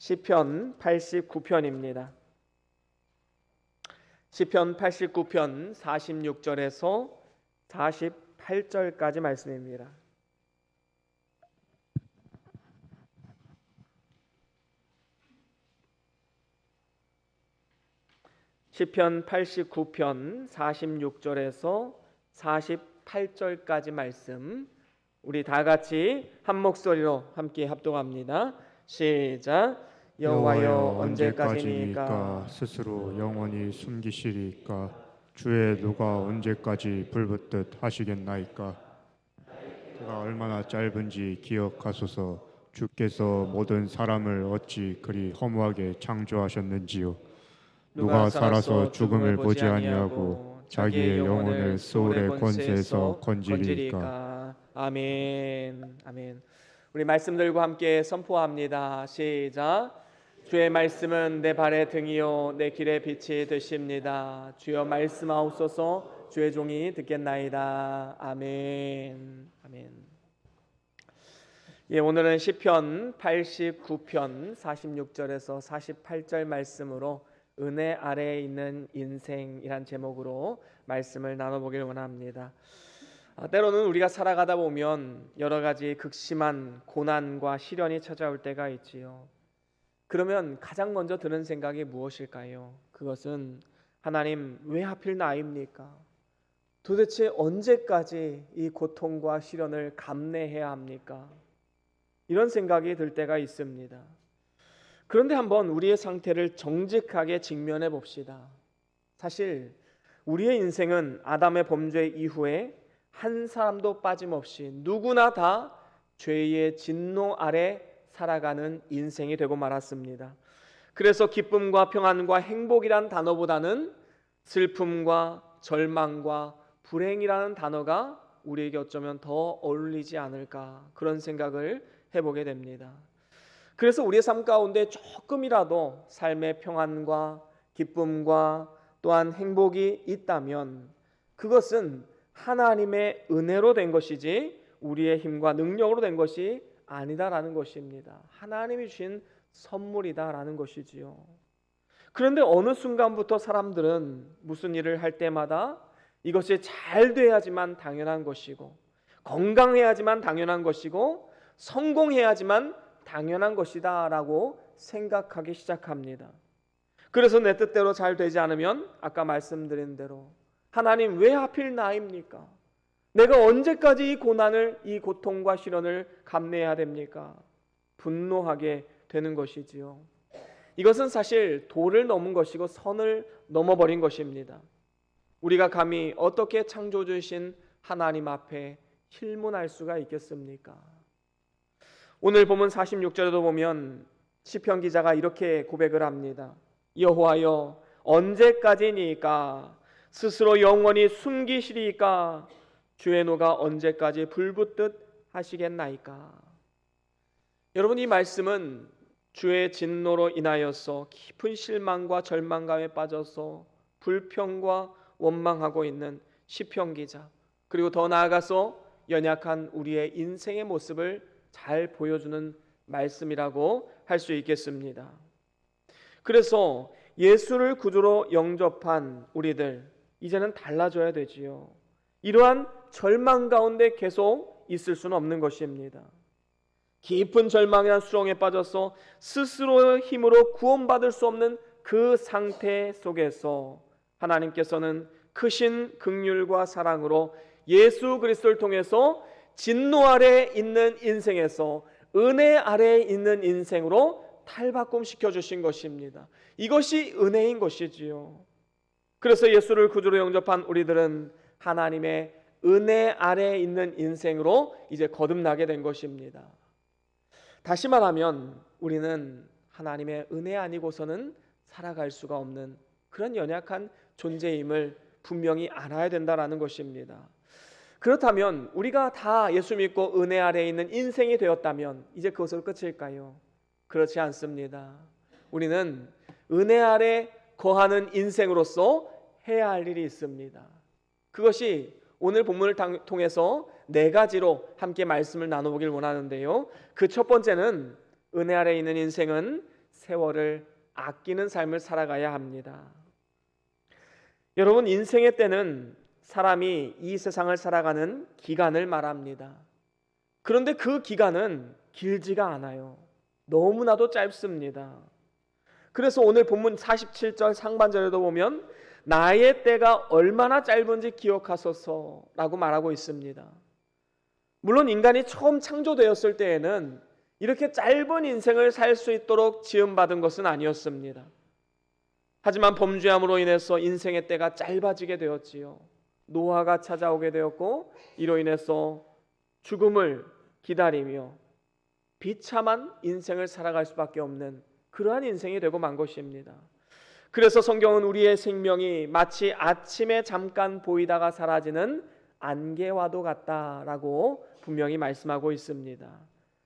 시편 89편입니다. 시편 89편 46절에서 48절까지 말씀입니다. 시편 89편 46절에서 48절까지 말씀, 우리 다 같이 한 목소리로 함께 합독합니다. 시작. 여호와여 언제까지니까 스스로 영원히 숨기시리까 주의 누가 언제까지 불붙듯 하시겠나이까. 그가 얼마나 짧은지 기억하소서. 주께서 모든 사람을 어찌 그리 허무하게 창조하셨는지요. 누가 살아서 죽음을 보지 아니하고 자기의 영혼을 소울의 권세에서 건지리까. 아멘. 아멘. 우리 말씀 들고 함께 선포합니다. 시작. 주의 말씀은 내 발의 등이요 내 길의 빛이 되십니다. 주여 말씀하옵소서. 주의 종이 듣겠나이다. 아멘. 아멘. 예, 오늘은 시편 89편 46절에서 48절 말씀으로 은혜 아래에 있는 인생이란 제목으로 말씀을 나눠보길 원합니다. 때로는 우리가 살아가다 보면 여러 가지 극심한 고난과 시련이 찾아올 때가 있지요. 그러면 가장 먼저 드는 생각이 무엇일까요? 그것은 하나님 왜 하필 나입니까? 도대체 언제까지 이 고통과 시련을 감내해야 합니까? 이런 생각이 들 때가 있습니다. 그런데 한번 우리의 상태를 정직하게 직면해 봅시다. 사실 우리의 인생은 아담의 범죄 이후에 한 사람도 빠짐없이 누구나 다 죄의 진노 아래 살아가는 인생이 되고 말았습니다. 그래서 기쁨과 평안과 행복이란 단어보다는 슬픔과 절망과 불행이라는 단어가 우리에게 어쩌면 더 어울리지 않을까, 그런 생각을 해보게 됩니다. 그래서 우리의 삶 가운데 조금이라도 삶의 평안과 기쁨과 또한 행복이 있다면 그것은 하나님의 은혜로 된 것이지 우리의 힘과 능력으로 된 것이 아니다라는 것입니다. 하나님이 주신 선물이다라는 것이지요. 그런데 어느 순간부터 사람들은 무슨 일을 할 때마다 이것이 잘 돼야지만 당연한 것이고, 건강해야지만 당연한 것이고, 성공해야지만 당연한 것이다 라고 생각하기 시작합니다. 그래서 내 뜻대로 잘 되지 않으면 아까 말씀드린 대로 하나님 왜 하필 나입니까? 내가 언제까지 이 고난을, 이 고통과 시련을 감내해야 됩니까? 분노하게 되는 것이지요. 이것은 사실 도를 넘은 것이고 선을 넘어버린 것입니다. 우리가 감히 어떻게 창조주신 하나님 앞에 힐문할 수가 있겠습니까? 오늘 본문 46절에도 보면 시편 기자가 이렇게 고백을 합니다. 여호와여 언제까지니까 스스로 영원히 숨기시리까 주의 노가 언제까지 불붙듯 하시겠나이까. 여러분, 이 말씀은 주의 진노로 인하여서 깊은 실망과 절망감에 빠져서 불평과 원망하고 있는 시편 기자, 그리고 더 나아가서 연약한 우리의 인생의 모습을 잘 보여주는 말씀이라고 할 수 있겠습니다. 그래서 예수를 구주로 영접한 우리들, 이제는 달라져야 되지요. 이러한 절망 가운데 계속 있을 수는 없는 것입니다. 깊은 절망이나 수렁에 빠져서 스스로의 힘으로 구원받을 수 없는 그 상태 속에서 하나님께서는 크신 긍휼과 사랑으로 예수 그리스도를 통해서 진노 아래에 있는 인생에서 은혜 아래에 있는 인생으로 탈바꿈 시켜주신 것입니다. 이것이 은혜인 것이지요. 그래서 예수를 구주로 영접한 우리들은 하나님의 은혜 아래에 있는 인생으로 이제 거듭나게 된 것입니다. 다시 말하면 우리는 하나님의 은혜 아니고서는 살아갈 수가 없는 그런 연약한 존재임을 분명히 알아야 된다는 것입니다. 그렇다면 우리가 다 예수 믿고 은혜 아래에 있는 인생이 되었다면 이제 그것으로 끝일까요? 그렇지 않습니다. 우리는 은혜 아래 거하는 인생으로서 해야 할 일이 있습니다. 그것이 오늘 본문을 통해서 네 가지로 함께 말씀을 나눠보길 원하는데요. 그 첫 번째는 은혜 아래에 있는 인생은 세월을 아끼는 삶을 살아가야 합니다. 여러분, 인생의 때는 사람이 이 세상을 살아가는 기간을 말합니다. 그런데 그 기간은 길지가 않아요. 너무나도 짧습니다. 그래서 오늘 본문 47절 상반절에도 보면 나의 때가 얼마나 짧은지 기억하소서라고 말하고 있습니다. 물론 인간이 처음 창조되었을 때에는 이렇게 짧은 인생을 살 수 있도록 지음받은 것은 아니었습니다. 하지만 범죄함으로 인해서 인생의 때가 짧아지게 되었지요. 노화가 찾아오게 되었고 이로 인해서 죽음을 기다리며 비참한 인생을 살아갈 수밖에 없는 그러한 인생이 되고 만 것입니다. 그래서 성경은 우리의 생명이 마치 아침에 잠깐 보이다가 사라지는 안개와도 같다라고 분명히 말씀하고 있습니다.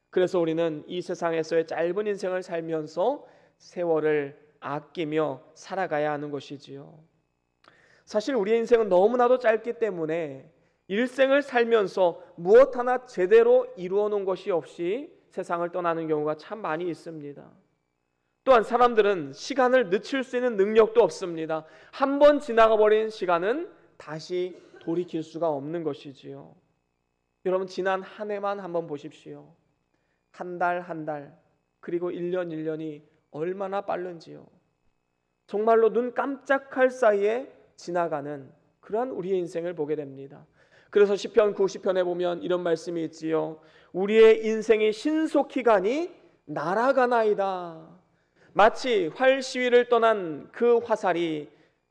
그래서 우리는 이 세상에서의 짧은 인생을 살면서 세월을 아끼며 살아가야 하는 것이지요. 사실 우리의 인생은 너무나도 짧기 때문에 일생을 살면서 무엇 하나 제대로 이루어 놓은 것이 없이 세상을 떠나는 경우가 참 많이 있습니다. 또한 사람들은 시간을 늦출 수 있는 능력도 없습니다. 한 번 지나가 버린 시간은 다시 돌이킬 수가 없는 것이지요. 여러분, 지난 한 해만 한번 보십시오. 한 달 한 달, 그리고 1년 1년이 얼마나 빠른지요. 정말로 눈 깜짝할 사이에 지나가는 그러한 우리의 인생을 보게 됩니다. 그래서 시편 90편에 보면 이런 말씀이 있지요. 우리의 인생이 신속히 가니 날아가나이다. 마치 활 시위를 떠난 그 화살이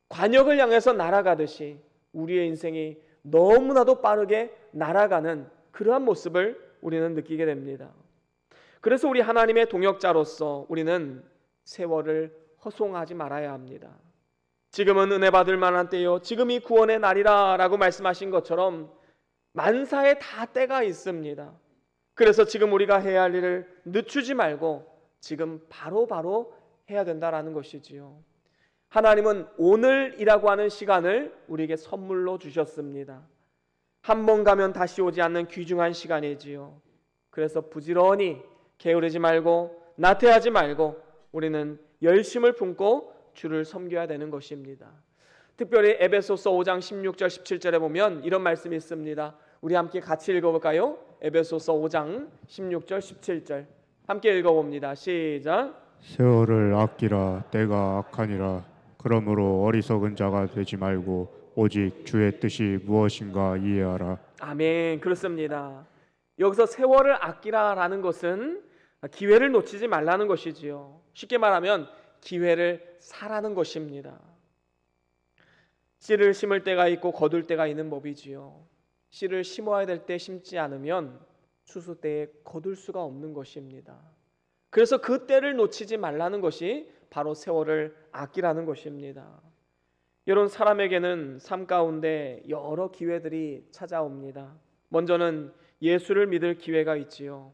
관역을 향해서 날아가듯이 우리의 인생이 너무나도 빠르게 날아가는 그러한 모습을 우리는 느끼게 됩니다. 그래서 우리 하나님의 동역자로서 우리는 세월을 허송하지 말아야 합니다. 지금은 은혜 받을 만한 때요, 지금이 구원의 날이라 라고 말씀하신 것처럼 만사에 다 때가 있습니다. 그래서 지금 우리가 해야 할 일을 늦추지 말고 지금 바로 해야 된다라는 것이지요. 하나님은 오늘이라고 하는 시간을 우리에게 선물로 주셨습니다. 한 번 가면 다시 오지 않는 귀중한 시간이지요. 그래서 부지런히 게으르지 말고 나태하지 말고 우리는 열심을 품고 주를 섬겨야 되는 것입니다. 특별히 에베소서 5장 16절 17절에 보면 이런 말씀이 있습니다. 우리 함께 같이 읽어볼까요? 에베소서 5장 16절 17절 함께 읽어봅니다. 시작. 세월을 아끼라 때가 악하니라. 그러므로 어리석은 자가 되지 말고 오직 주의 뜻이 무엇인가 이해하라. 아멘. 그렇습니다. 여기서 세월을 아끼라라는 것은 기회를 놓치지 말라는 것이지요. 쉽게 말하면 기회를 사라는 것입니다. 씨를 심을 때가 있고 거둘 때가 있는 법이지요. 씨를 심어야 될 때 심지 않으면 추수 때에 거둘 수가 없는 것입니다. 그래서 그 때를 놓치지 말라는 것이 바로 세월을 아끼라는 것입니다. 여러분, 사람에게는 삶 가운데 여러 기회들이 찾아옵니다. 먼저는 예수를 믿을 기회가 있지요.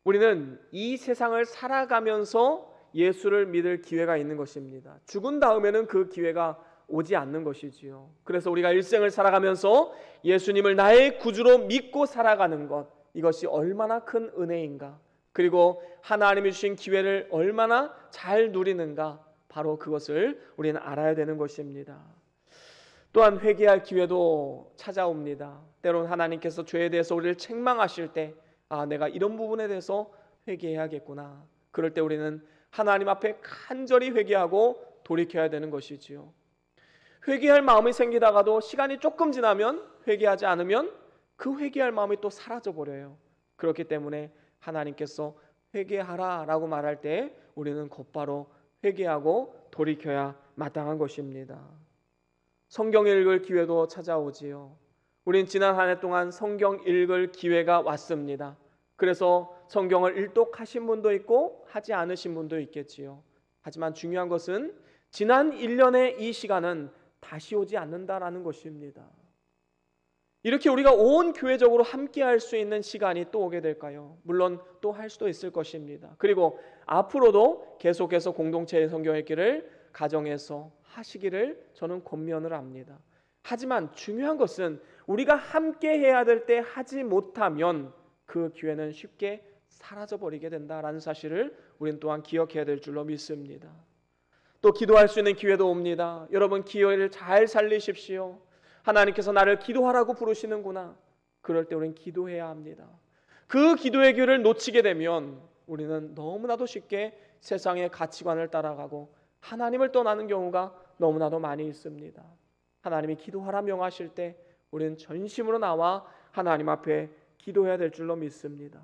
우리는 이 세상을 살아가면서 예수를 믿을 기회가 있는 것입니다. 죽은 다음에는 그 기회가 오지 않는 것이지요. 그래서 우리가 일생을 살아가면서 예수님을 나의 구주로 믿고 살아가는 것, 이것이 얼마나 큰 은혜인가, 그리고 하나님이 주신 기회를 얼마나 잘 누리는가, 바로 그것을 우리는 알아야 되는 것입니다. 또한 회개할 기회도 찾아옵니다. 때로는 하나님께서 죄에 대해서 우리를 책망하실 때 내가 이런 부분에 대해서 회개해야겠구나. 그럴 때 우리는 하나님 앞에 간절히 회개하고 돌이켜야 되는 것이지요. 회개할 마음이 생기다가도 시간이 조금 지나면, 회개하지 않으면 그 회개할 마음이 또 사라져 버려요. 그렇기 때문에 하나님께서 회개하라 라고 말할 때 우리는 곧바로 회개하고 돌이켜야 마땅한 것입니다. 성경 읽을 기회도 찾아오지요. 우린 지난 한 해 동안 성경 읽을 기회가 왔습니다. 그래서 성경을 일독하신 분도 있고 하지 않으신 분도 있겠지요. 하지만 중요한 것은 지난 1년의 이 시간은 다시 오지 않는다라는 것입니다. 이렇게 우리가 온 교회적으로 함께 할 수 있는 시간이 또 오게 될까요? 물론 또 할 수도 있을 것입니다. 그리고 앞으로도 계속해서 공동체의 성경 읽기를 가정에서 하시기를 저는 권면을 합니다. 하지만 중요한 것은 우리가 함께 해야 될 때 하지 못하면 그 기회는 쉽게 사라져 버리게 된다라는 사실을 우리는 또한 기억해야 될 줄로 믿습니다. 또 기도할 수 있는 기회도 옵니다. 여러분, 기회를 잘 살리십시오. 하나님께서 나를 기도하라고 부르시는구나. 그럴 때 우리는 기도해야 합니다. 그 기도의 기회를 놓치게 되면 우리는 너무나도 쉽게 세상의 가치관을 따라가고 하나님을 떠나는 경우가 너무나도 많이 있습니다. 하나님이 기도하라 명하실 때 우리는 전심으로 나와 하나님 앞에 기도해야 될 줄로 믿습니다.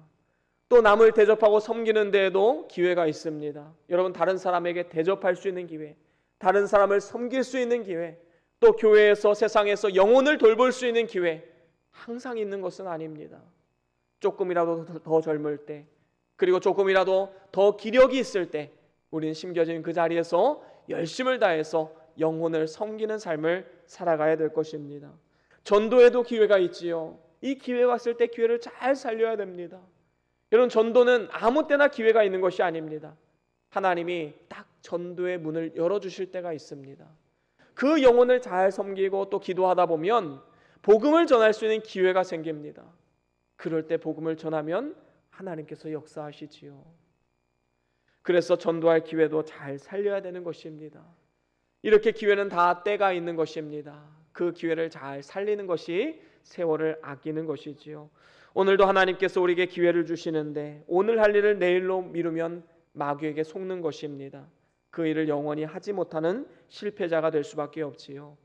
또 남을 대접하고 섬기는 데에도 기회가 있습니다. 여러분, 다른 사람에게 대접할 수 있는 기회, 다른 사람을 섬길 수 있는 기회, 또 교회에서 세상에서 영혼을 돌볼 수 있는 기회, 항상 있는 것은 아닙니다. 조금이라도 더 젊을 때, 그리고 조금이라도 더 기력이 있을 때 우리는 심겨진 그 자리에서 열심을 다해서 영혼을 섬기는 삶을 살아가야 될 것입니다. 전도에도 기회가 있지요. 이 기회가 왔을 때 기회를 잘 살려야 됩니다. 여러분, 전도는 아무 때나 기회가 있는 것이 아닙니다. 하나님이 딱 전도의 문을 열어주실 때가 있습니다. 그 영혼을 잘 섬기고 또 기도하다 보면 복음을 전할 수 있는 기회가 생깁니다. 그럴 때 복음을 전하면 하나님께서 역사하시지요. 그래서 전도할 기회도 잘 살려야 되는 것입니다. 이렇게 기회는 다 때가 있는 것입니다. 그 기회를 잘 살리는 것이 세월을 아끼는 것이지요. 오늘도 하나님께서 우리에게 기회를 주시는데 오늘 할 일을 내일로 미루면 마귀에게 속는 것입니다. 그 일을 영원히 하지 못하는 실패자가 될 수밖에 없지요.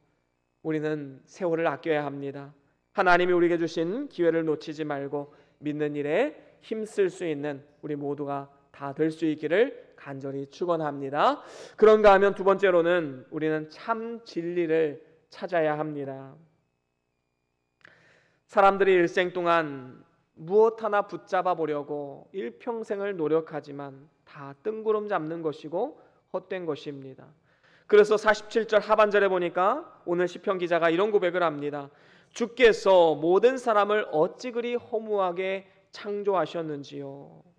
우리는 세월을 아껴야 합니다. 하나님이 우리에게 주신 기회를 놓치지 말고 믿는 일에 힘쓸 수 있는 우리 모두가 다 될 수 있기를 간절히 축원합니다. 그런가 하면 두 번째로는 우리는 참 진리를 찾아야 합니다. 사람들이 일생 동안 무엇 하나 붙잡아 보려고 일평생을 노력하지만 다 뜬구름 잡는 것이고 헛된 것입니다. 그래서 47절 하반절에 보니까 오늘 시편 기자가 이런 고백을 합니다. 주께서 모든 사람을 어찌 그리 허무하게 창조하셨는지요.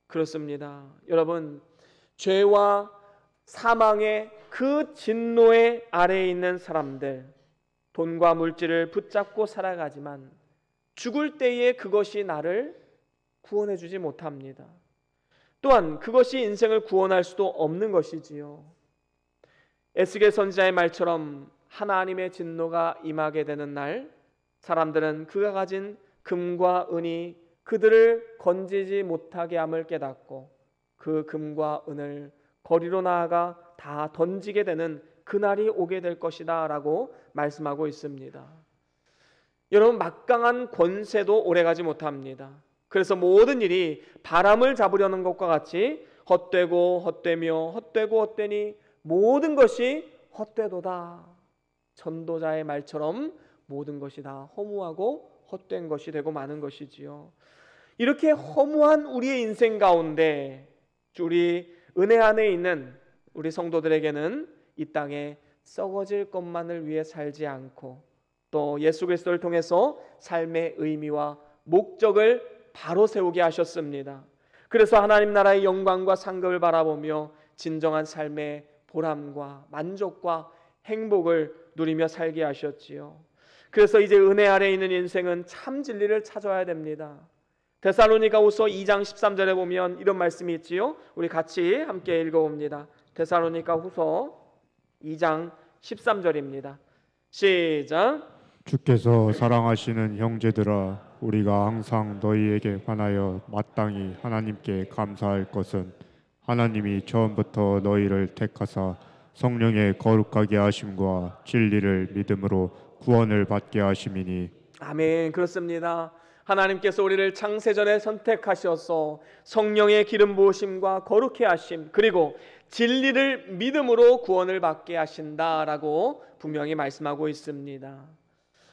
그렇습니다. 여러분, 죄와 사망의 그 진노의 아래에 있는 사람들, 돈과 물질을 붙잡고 살아가지만 죽을 때에 그것이 나를 구원해 주지 못합니다. 또한 그것이 인생을 구원할 수도 없는 것이지요. 에스겔 선지자의 말처럼 하나님의 진노가 임하게 되는 날, 사람들은 그가 가진 금과 은이 그들을 건지지 못하게 함을 깨닫고 그 금과 은을 거리로 나아가 다 던지게 되는 그날이 오게 될 것이다 라고 말씀하고 있습니다. 여러분, 막강한 권세도 오래가지 못합니다. 그래서 모든 일이 바람을 잡으려는 것과 같이 헛되고 헛되며 헛되고 헛되니 모든 것이 헛되도다. 전도자의 말처럼 모든 것이 다 허무하고 헛된 것이 되고 마는 것이지요. 이렇게 허무한 우리의 인생 가운데 우리 은혜 안에 있는 우리 성도들에게는 이 땅에 썩어질 것만을 위해 살지 않고 또 예수 그리스도를 통해서 삶의 의미와 목적을 바로 세우게 하셨습니다. 그래서 하나님 나라의 영광과 상급을 바라보며 진정한 삶의 보람과 만족과 행복을 누리며 살게 하셨지요. 그래서 이제 은혜 아래에 있는 인생은 참 진리를 찾아야 됩니다. 데살로니가후서 2장 13절에 보면 이런 말씀이 있지요. 우리 같이 함께 읽어봅니다. 데살로니가후서 2장 13절입니다. 시작. 주께서 사랑하시는 형제들아, 우리가 항상 너희에게 관하여 마땅히 하나님께 감사할 것은 하나님이 처음부터 너희를 택하사 성령의 거룩하게 하심과 진리를 믿음으로 구원을 받게 하심이니. 아멘. 그렇습니다. 하나님께서 우리를 창세전에 선택하셔서 성령의 기름 부으심과 거룩해 하심, 그리고 진리를 믿음으로 구원을 받게 하신다라고 분명히 말씀하고 있습니다.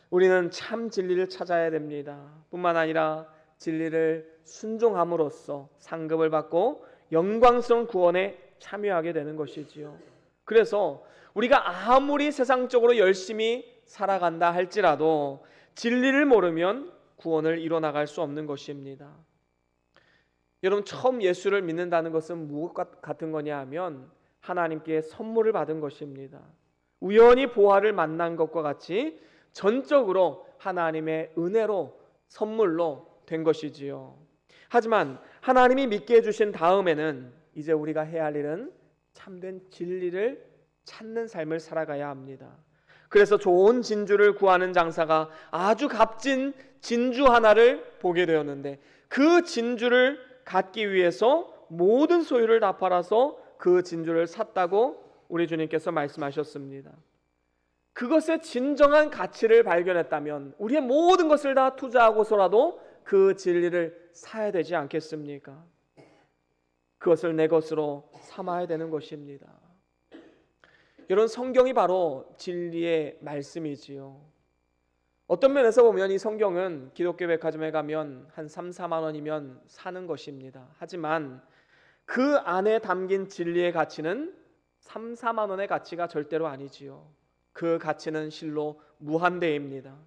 우리는 참 진리를 찾아야 됩니다. 뿐만 아니라 진리를 순종함으로써 상급을 받고 영광스러운 구원에 참여하게 되는 것이지요. 그래서 우리가 아무리 세상적으로 열심히 살아간다 할지라도 진리를 모르면 구원을 이뤄나갈 수 없는 것입니다. 여러분, 처음 예수를 믿는다는 것은 무엇 같은 거냐 하면 하나님께 선물을 받은 것입니다. 우연히 보화를 만난 것과 같이 전적으로 하나님의 은혜로 선물로 된 것이지요. 하지만 하나님이 믿게 해주신 다음에는 이제 우리가 해야 할 일은 참된 진리를 찾는 삶을 살아가야 합니다. 그래서 좋은 진주를 구하는 장사가 아주 값진 진주 하나를 보게 되었는데, 그 진주를 갖기 위해서 모든 소유를 다 팔아서 그 진주를 샀다고 우리 주님께서 말씀하셨습니다. 그것의 진정한 가치를 발견했다면 우리의 모든 것을 다 투자하고서라도 그 진리를 사야 되지 않겠습니까? 그것을 내 것으로 삼아야 되는 것입니다. 여러분, 성경이 바로 진리의 말씀이지요. 어떤 면에서 보면 이 성경은 기독교 백화점에 가면 한 3, 4만 원이면 사는 것입니다. 하지만 그 안에 담긴 진리의 가치는 3, 4만 원의 가치가 절대로 아니지요. 그 가치는 실로 무한대입니다.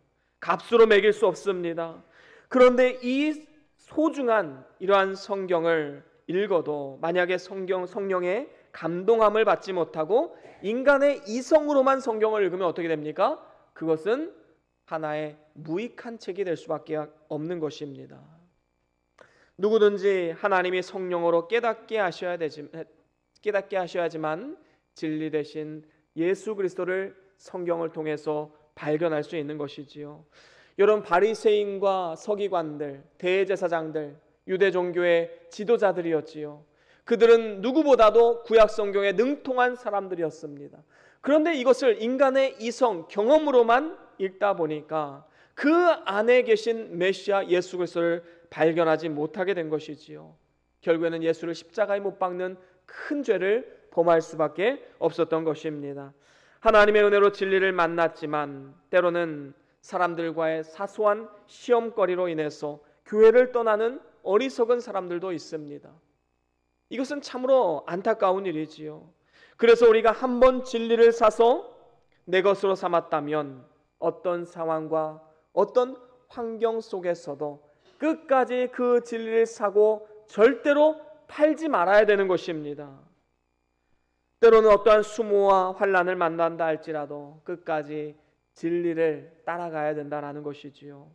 값으로 매길 수 없습니다. 그런데 이 소중한 이러한 성경을 읽어도 만약에 성령의 감동함을 받지 못하고 인간의 이성으로만 성경을 읽으면 어떻게 됩니까? 그것은 하나의 무익한 책이 될 수밖에 없는 것입니다. 누구든지 하나님이 성령으로 깨닫게 하셔야지만 진리 대신 예수 그리스도를 성경을 통해서 발견할 수 있는 것이지요. 여러분, 바리새인과 서기관들, 대제사장들, 유대 종교의 지도자들이었지요. 그들은 누구보다도 구약 성경에 능통한 사람들이었습니다. 그런데 이것을 인간의 이성, 경험으로만 읽다 보니까 그 안에 계신 메시아 예수 그리스도를 발견하지 못하게 된 것이지요. 결국에는 예수를 십자가에 못 박는 큰 죄를 범할 수밖에 없었던 것입니다. 하나님의 은혜로 진리를 만났지만 때로는 사람들과의 사소한 시험거리로 인해서 교회를 떠나는 어리석은 사람들도 있습니다. 이것은 참으로 안타까운 일이지요. 그래서 우리가 한번 진리를 사서 내 것으로 삼았다면 어떤 상황과 어떤 환경 속에서도 끝까지 그 진리를 사고 절대로 팔지 말아야 되는 것입니다. 때로는 어떠한 수모와 환난을 만난다 할지라도 끝까지 진리를 따라가야 된다는 것이지요.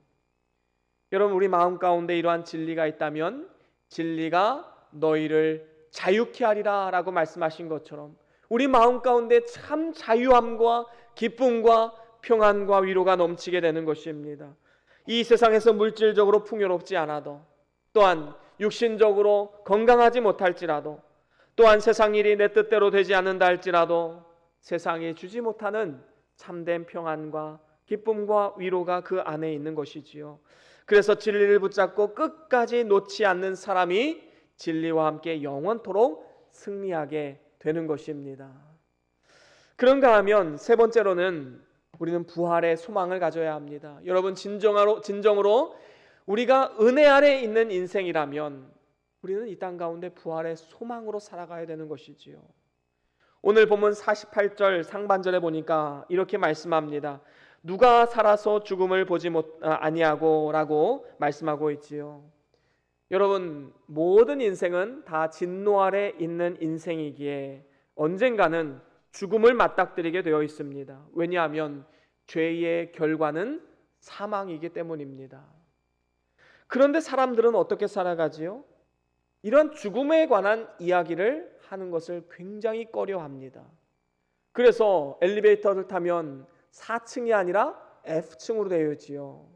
여러분, 우리 마음 가운데 이러한 진리가 있다면 진리가 너희를 자유케 하리라 라고 말씀하신 것처럼 우리 마음 가운데 참 자유함과 기쁨과 평안과 위로가 넘치게 되는 것입니다. 이 세상에서 물질적으로 풍요롭지 않아도, 또한 육신적으로 건강하지 못할지라도, 또한 세상 일이 내 뜻대로 되지 않는다 할지라도 세상이 주지 못하는 참된 평안과 기쁨과 위로가 그 안에 있는 것이지요. 그래서 진리를 붙잡고 끝까지 놓지 않는 사람이 진리와 함께 영원토록 승리하게 되는 것입니다. 그런가 하면 세 번째로는 우리는 부활의 소망을 가져야 합니다. 여러분, 진정으로 우리가 은혜 아래 있는 인생이라면 우리는 이 땅 가운데 부활의 소망으로 살아가야 되는 것이지요. 오늘 본문 48절 상반절에 보니까 이렇게 말씀합니다. 누가 살아서 죽음을 보지 아니하고 라고 말씀하고 있지요. 여러분, 모든 인생은 다 진노 아래 있는 인생이기에 언젠가는 죽음을 맞닥뜨리게 되어 있습니다. 왜냐하면 죄의 결과는 사망이기 때문입니다. 그런데 사람들은 어떻게 살아가지요? 이런 죽음에 관한 이야기를 하는 것을 굉장히 꺼려합니다. 그래서 엘리베이터를 타면 4층이 아니라 F층으로 되어 있지요.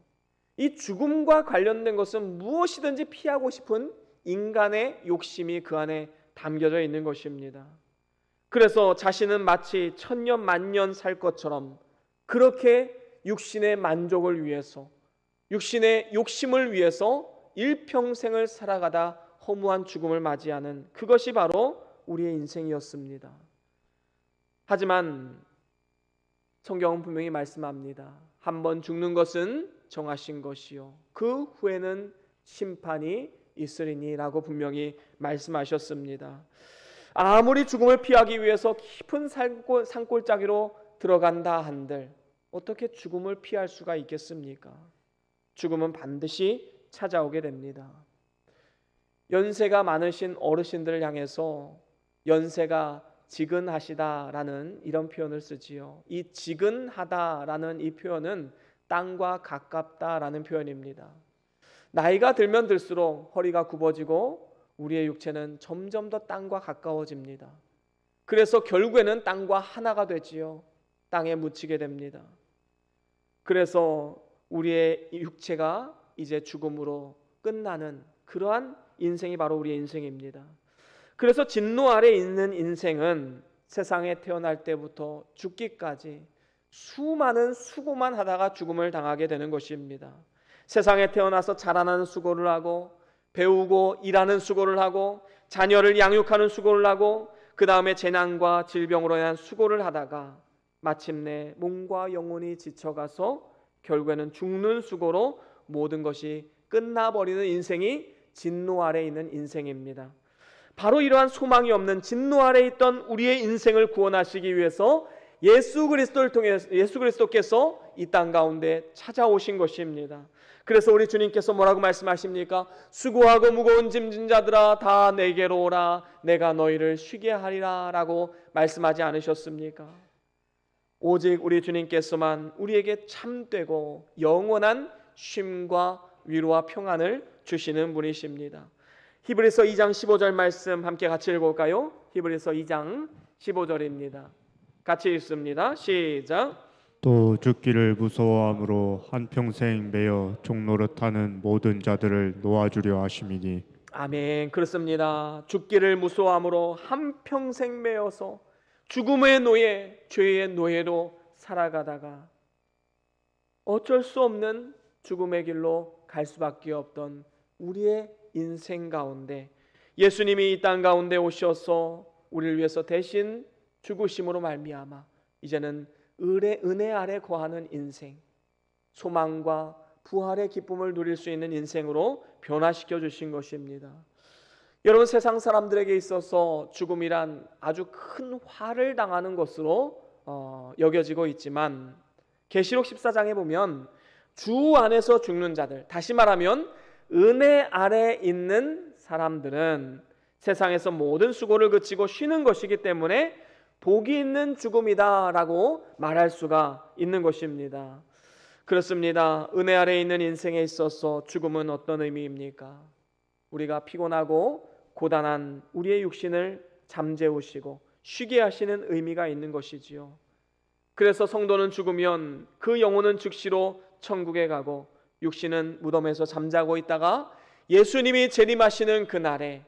이 죽음과 관련된 것은 무엇이든지 피하고 싶은 인간의 욕심이 그 안에 담겨져 있는 것입니다. 그래서 자신은 마치 천년 만년 살 것처럼 그렇게 육신의 만족을 위해서, 육신의 욕심을 위해서 일평생을 살아가다 허무한 죽음을 맞이하는 그것이 바로 우리의 인생이었습니다. 하지만 성경은 분명히 말씀합니다. 한번 죽는 것은 정하신 것이요 그 후에는 심판이 있으리니 라고 분명히 말씀하셨습니다. 아무리 죽음을 피하기 위해서 깊은 산골짜기로 들어간다 한들 어떻게 죽음을 피할 수가 있겠습니까? 죽음은 반드시 찾아오게 됩니다. 연세가 많으신 어르신들을 향해서 연세가 지근하시다라는 이런 표현을 쓰지요. 이 지근하다라는 이 표현은 땅과 가깝다라는 표현입니다. 나이가 들면 들수록 허리가 굽어지고 우리의 육체는 점점 더 땅과 가까워집니다. 그래서 결국에는 땅과 하나가 되지요. 땅에 묻히게 됩니다. 그래서 우리의 육체가 이제 죽음으로 끝나는 그러한 인생이 바로 우리의 인생입니다. 그래서 진노 아래 있는 인생은 세상에 태어날 때부터 죽기까지 수많은 수고만 하다가 죽음을 당하게 되는 것입니다. 세상에 태어나서 자라나는 수고를 하고 배우고 일하는 수고를 하고 자녀를 양육하는 수고를 하고 그 다음에 재난과 질병으로 인한 수고를 하다가 마침내 몸과 영혼이 지쳐가서 결국에는 죽는 수고로 모든 것이 끝나버리는 인생이 진노 아래 있는 인생입니다. 바로 이러한 소망이 없는 진노 아래 있던 우리의 인생을 구원하시기 위해서 예수 그리스도께서 이 땅 가운데 찾아오신 것입니다. 그래서 우리 주님께서 뭐라고 말씀하십니까? 수고하고 무거운 짐진 자들아 다 내게로 오라 내가 너희를 쉬게 하리라 라고 말씀하지 않으셨습니까? 오직 우리 주님께서만 우리에게 참되고 영원한 쉼과 위로와 평안을 주시는 분이십니다. 히브리서 2장 15절 말씀 함께 같이 읽어볼까요? 히브리서 2장 15절입니다. 같이 읽습니다. 시작. 또 죽기를 무서워함으로 한평생 매여 종노릇하는 모든 자들을 놓아주려 하심이니. 아멘. 그렇습니다. 죽기를 무서워함으로 한평생 매여서 죽음의 노예, 죄의 노예로 살아가다가 어쩔 수 없는 죽음의 길로 갈 수밖에 없던 우리의 인생 가운데 예수님이 이 땅 가운데 오셔서 우리를 위해서 대신 죽으심으로 말미암아 이제는 은혜 아래 거하는 인생, 소망과 부활의 기쁨을 누릴 수 있는 인생으로 변화시켜 주신 것입니다. 여러분, 세상 사람들에게 있어서 죽음이란 아주 큰 화를 당하는 것으로 여겨지고 있지만 계시록 14장에 보면 주 안에서 죽는 자들, 다시 말하면 은혜 아래 있는 사람들은 세상에서 모든 수고를 그치고 쉬는 것이기 때문에 복이 있는 죽음이다라고 말할 수가 있는 것입니다. 그렇습니다. 은혜 아래 있는 인생에 있어서 죽음은 어떤 의미입니까? 우리가 피곤하고 고단한 우리의 육신을 잠재우시고 쉬게 하시는 의미가 있는 것이지요. 그래서 성도는 죽으면 그 영혼은 즉시로 천국에 가고 육신은 무덤에서 잠자고 있다가 예수님이 재림하시는 그날에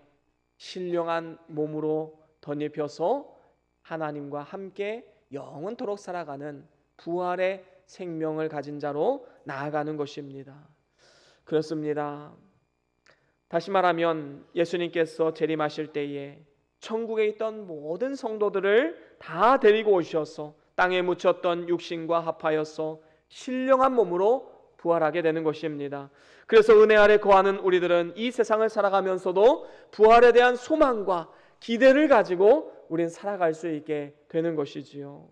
신령한 몸으로 덧입혀서 하나님과 함께 영원토록 살아가는 부활의 생명을 가진 자로 나아가는 것입니다. 그렇습니다. 다시 말하면 예수님께서 재림하실 때에 천국에 있던 모든 성도들을 다 데리고 오셔서 땅에 묻혔던 육신과 합하여서 신령한 몸으로 부활하게 되는 것입니다. 그래서 은혜 아래 거하는 우리들은 이 세상을 살아가면서도 부활에 대한 소망과 기대를 가지고 우린 살아갈 수 있게 되는 것이지요.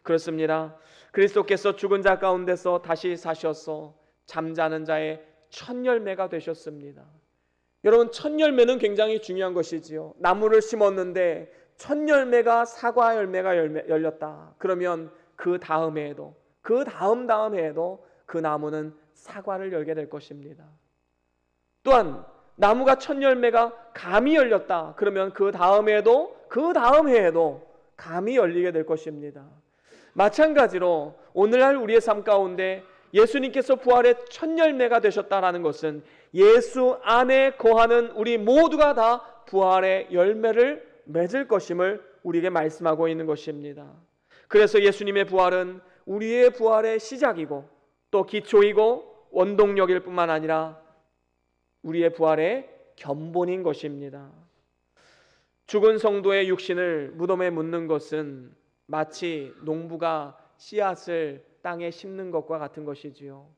그렇습니다. 그리스도께서 죽은 자 가운데서 다시 사셔서 잠자는 자의 첫 열매가 되셨습니다. 여러분, 첫 열매는 굉장히 중요한 것이지요. 나무를 심었는데 첫 열매가 사과 열매가 열렸다. 그러면 그 다음 해에도 그 다음 해에도 그 나무는 사과를 열게 될 것입니다. 또한 나무가 첫 열매가 감이 열렸다. 그러면 그 다음 해에도 그 다음 해에도 감이 열리게 될 것입니다. 마찬가지로 오늘날 우리의 삶 가운데 예수님께서 부활의 첫 열매가 되셨다라는 것은 예수 안에 거하는 우리 모두가 다 부활의 열매를 맺을 것임을 우리에게 말씀하고 있는 것입니다. 그래서 예수님의 부활은 우리의 부활의 시작이고 또 기초이고 원동력일 뿐만 아니라 우리의 부활의 견본인 것입니다. 죽은 성도의 육신을 무덤에 묻는 것은 마치 농부가 씨앗을 땅에 심는 것과 같은 것이지요.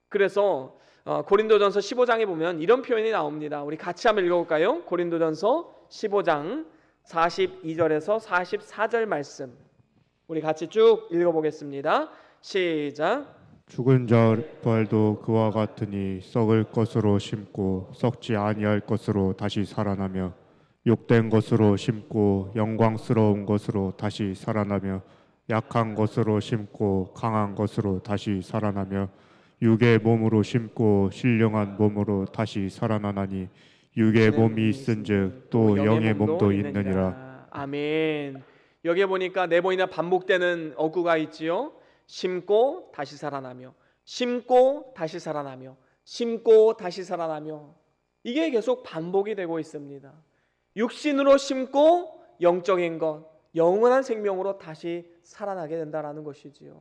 그래서 고린도전서 15장에 보면 이런 표현이 나옵니다. 우리 같이 한번 읽어볼까요? 고린도전서 15장 42절에서 44절 말씀 우리 같이 쭉 읽어보겠습니다. 시작. 죽은 자 부활도 그와 같으니 썩을 것으로 심고 썩지 아니할 것으로 다시 살아나며 욕된 것으로 심고 영광스러운 것으로 다시 살아나며 약한 것으로 심고 강한 것으로 다시 살아나며 육의 몸으로 심고 신령한 몸으로 다시 살아나나니 육의 몸이 있은즉 또 영의 몸도 있느니라. 아멘. 여기에 보니까 네 번이나 반복되는 어구가 있지요. 심고 다시 살아나며, 심고 다시 살아나며, 심고 다시 살아나며, 이게 계속 반복이 되고 있습니다. 육신으로 심고 영적인 것, 영원한 생명으로 다시 살아나게 된다라는 것이지요.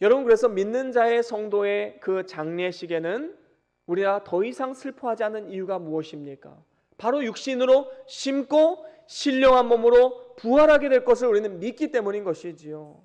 여러분, 그래서 믿는 자의 성도의 그 장례식에는 우리가 더 이상 슬퍼하지 않는 이유가 무엇입니까? 바로 육신으로 심고 신령한 몸으로 부활하게 될 것을 우리는 믿기 때문인 것이지요.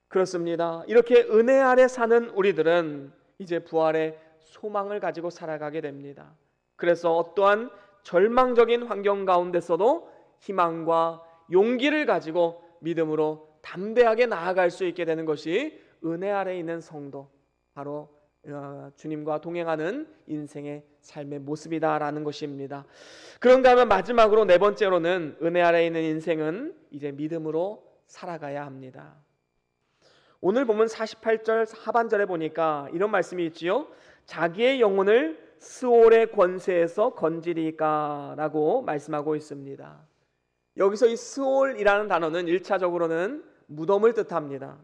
그렇습니다. 이렇게 은혜 아래 사는 우리들은 이제 부활의 소망을 가지고 살아가게 됩니다. 그래서 어떠한 절망적인 환경 가운데서도 희망과 용기를 가지고 믿음으로 담대하게 나아갈 수 있게 되는 것이 은혜 아래 있는 성도, 바로 주님과 동행하는 인생의 삶의 모습이다라는 것입니다. 그런가 하면 마지막으로 네 번째로는 은혜 아래 있는 인생은 이제 믿음으로 살아가야 합니다. 오늘 보면 48절 하반절에 보니까 이런 말씀이 있지요. 자기의 영혼을 스올의 권세에서 건지리까 라고 말씀하고 있습니다. 여기서 이 스올이라는 단어는 1차적으로는 무덤을 뜻합니다.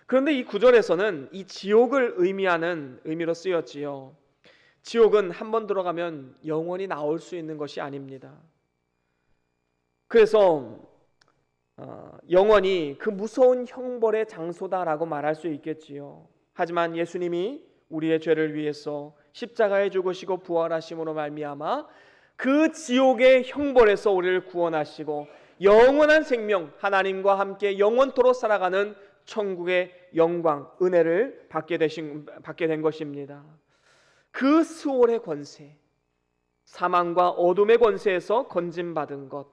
그런데 이 구절에서는 이 지옥을 의미하는 의미로 쓰였지요. 지옥은 한번 들어가면 영원히 나올 수 있는 것이 아닙니다. 그래서 영원히 그 무서운 형벌의 장소다라고 말할 수 있겠지요. 하지만 예수님이 우리의 죄를 위해서 십자가에 죽으시고 부활하심으로 말미암아 그 지옥의 형벌에서 우리를 구원하시고 영원한 생명, 하나님과 함께 영원토록 살아가는 천국의 영광, 은혜를 받게 된 것입니다. 그 스올의 권세, 사망과 어둠의 권세에서 건짐받은 것,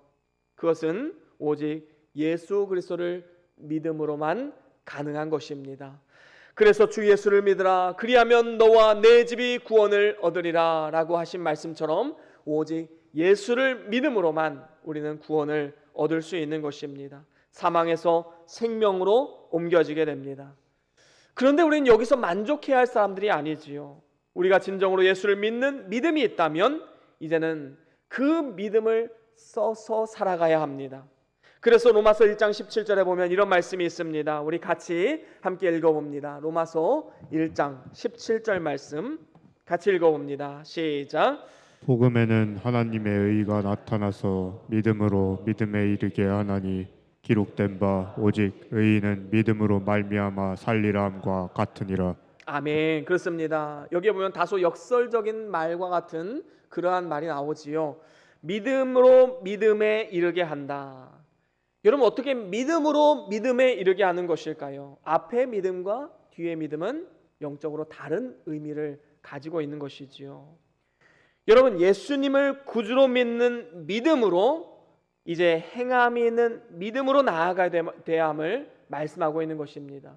그것은 오직 예수 그리스도를 믿음으로만 가능한 것입니다. 그래서 주 예수를 믿으라, 그리하면 너와 내 집이 구원을 얻으리라 라고 하신 말씀처럼 오직 예수를 믿음으로만 우리는 구원을 얻을 수 있는 것입니다. 사망에서 생명으로 옮겨지게 됩니다. 그런데 우리는 여기서 만족해야 할 사람들이 아니지요. 우리가 진정으로 예수를 믿는 믿음이 있다면 이제는 그 믿음을 써서 살아가야 합니다. 그래서 로마서 1장 17절에 보면 이런 말씀이 있습니다. 우리 같이 함께 읽어봅니다. 로마서 1장 17절 말씀 같이 읽어봅니다. 시작. 복음에는 하나님의 의가 나타나서 믿음으로 믿음에 이르게 하나니 기록된 바 오직 의인은 믿음으로 말미암아 살리라 함과 같으니라. 아멘. 그렇습니다. 여기에 보면 다소 역설적인 말과 같은 그러한 말이 나오지요. 믿음으로 믿음에 이르게 한다. 여러분, 어떻게 믿음으로 믿음에 이르게 하는 것일까요? 앞의 믿음과 뒤의 믿음은 영적으로 다른 의미를 가지고 있는 것이지요. 여러분, 예수님을 구주로 믿는 믿음으로 이제 행함이 있는 믿음으로 나아가야 돼야 함을 말씀하고 있는 것입니다.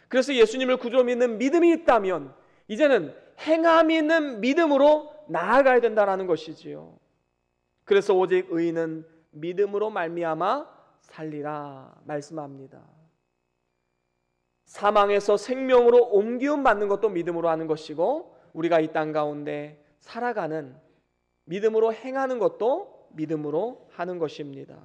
그래서 예수님을 구주로 믿는 믿음이 있다면 이제는 행함이 있는 믿음으로 나아가야 된다는 것이지요. 그래서 오직 의인은 믿음으로 말미암아 살리라 말씀합니다. 사망에서 생명으로 옮기움 받는 것도 믿음으로 하는 것이고, 우리가 이 땅 가운데 살아가는 믿음으로 행하는 것도 믿음으로 하는 것입니다.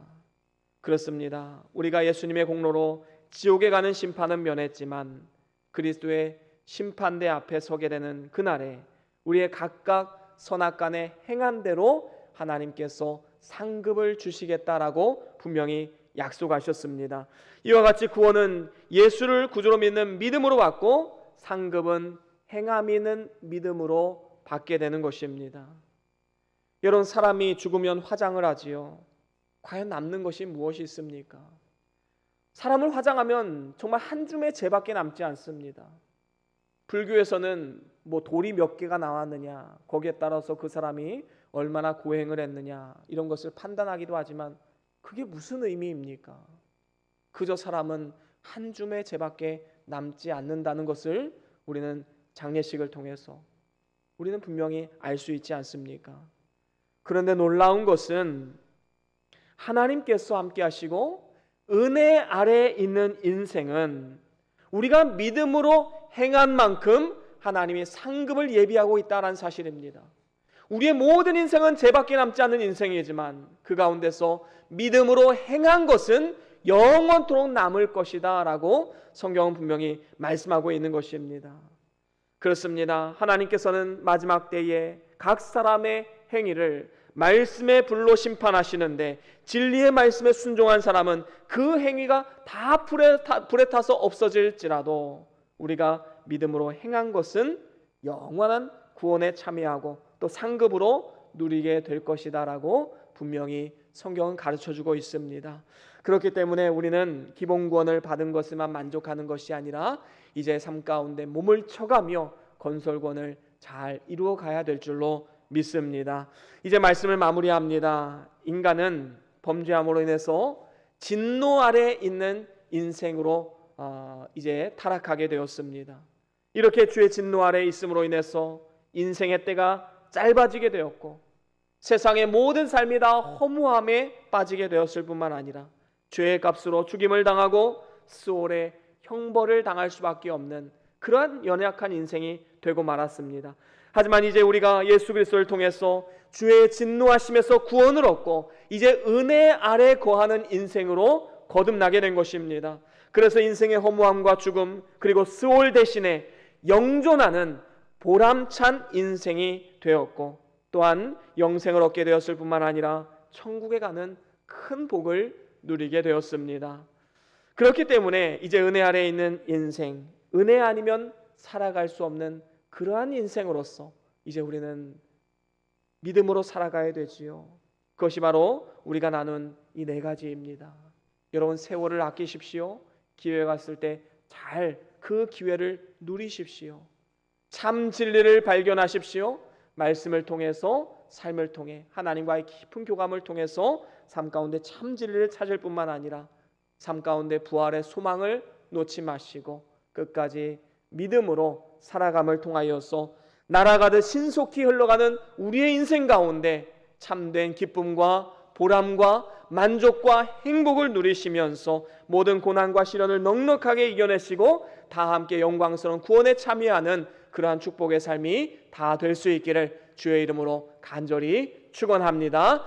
그렇습니다. 우리가 예수님의 공로로 지옥에 가는 심판은 면했지만 그리스도의 심판대 앞에 서게 되는 그날에 우리의 각각 선악간의 행한 대로 하나님께서 상급을 주시겠다라고 분명히 약속하셨습니다. 이와 같이 구원은 예수를 구주로 믿는 믿음으로 받고 상급은 행함이 있는 믿음으로 받게 되는 것입니다. 여러분, 사람이 죽으면 화장을 하지요. 과연 남는 것이 무엇이 있습니까? 사람을 화장하면 정말 한 줌의 재밖에 남지 않습니다. 불교에서는 돌이 몇 개가 나왔느냐, 거기에 따라서 그 사람이 얼마나 고행을 했느냐, 이런 것을 판단하기도 하지만 그게 무슨 의미입니까? 그저 사람은 한 줌의 재밖에 남지 않는다는 것을 우리는 장례식을 통해서 우리는 분명히 알 수 있지 않습니까? 그런데 놀라운 것은 하나님께서 함께 하시고 은혜 아래에 있는 인생은 우리가 믿음으로 행한 만큼 하나님이 상급을 예비하고 있다는 사실입니다. 우리의 모든 인생은 죄밖에 남지 않는 인생이지만 그 가운데서 믿음으로 행한 것은 영원토록 남을 것이다 라고 성경은 분명히 말씀하고 있는 것입니다. 그렇습니다. 하나님께서는 마지막 때에 각 사람의 행위를 말씀의 불로 심판하시는데 진리의 말씀에 순종한 사람은 그 행위가 다 불에 타서 없어질지라도 우리가 믿음으로 행한 것은 영원한 구원에 참여하고 또 상급으로 누리게 될 것이다 라고 분명히 성경은 가르쳐주고 있습니다. 그렇기 때문에 우리는 기본 구원을 받은 것에만 만족하는 것이 아니라 이제 삶 가운데 몸을 쳐가며 건설권을 잘 이루어 가야 될 줄로 믿습니다. 이제 말씀을 마무리합니다. 인간은 범죄함으로 인해서 진노 아래 있는 인생으로 이제 타락하게 되었습니다. 이렇게 주의 진노 아래 있음으로 인해서 인생의 때가 짧아지게 되었고 세상의 모든 삶이 다 허무함에 빠지게 되었을 뿐만 아니라 죄의 값으로 죽임을 당하고 스올의 형벌을 당할 수밖에 없는 그러한 연약한 인생이 되고 말았습니다. 하지만 이제 우리가 예수 그리스도를 통해서 주의 진노하심에서 구원을 얻고 이제 은혜 아래 거하는 인생으로 거듭나게 된 것입니다. 그래서 인생의 허무함과 죽음 그리고 스올 대신에 영존하는 보람찬 인생이 되었고 또한 영생을 얻게 되었을 뿐만 아니라 천국에 가는 큰 복을 누리게 되었습니다. 그렇기 때문에 이제 은혜 아래에 있는 인생, 은혜 아니면 살아갈 수 없는 그러한 인생으로서 이제 우리는 믿음으로 살아가야 되지요. 그것이 바로 우리가 나눈 이 네 가지입니다. 여러분 세월을 아끼십시오. 기회가 왔을 때 잘 그 기회를 누리십시오. 참 진리를 발견하십시오. 말씀을 통해서 삶을 통해 하나님과의 깊은 교감을 통해서 삶 가운데 참 진리를 찾을 뿐만 아니라 삶 가운데 부활의 소망을 놓지 마시고 끝까지 믿음으로 살아감을 통하여서 날아가듯 신속히 흘러가는 우리의 인생 가운데 참된 기쁨과 보람과 만족과 행복을 누리시면서 모든 고난과 시련을 넉넉하게 이겨내시고 다 함께 영광스러운 구원에 참여하는 그러한 축복의 삶이 다 될 수 있기를 주의 이름으로 간절히 축원합니다.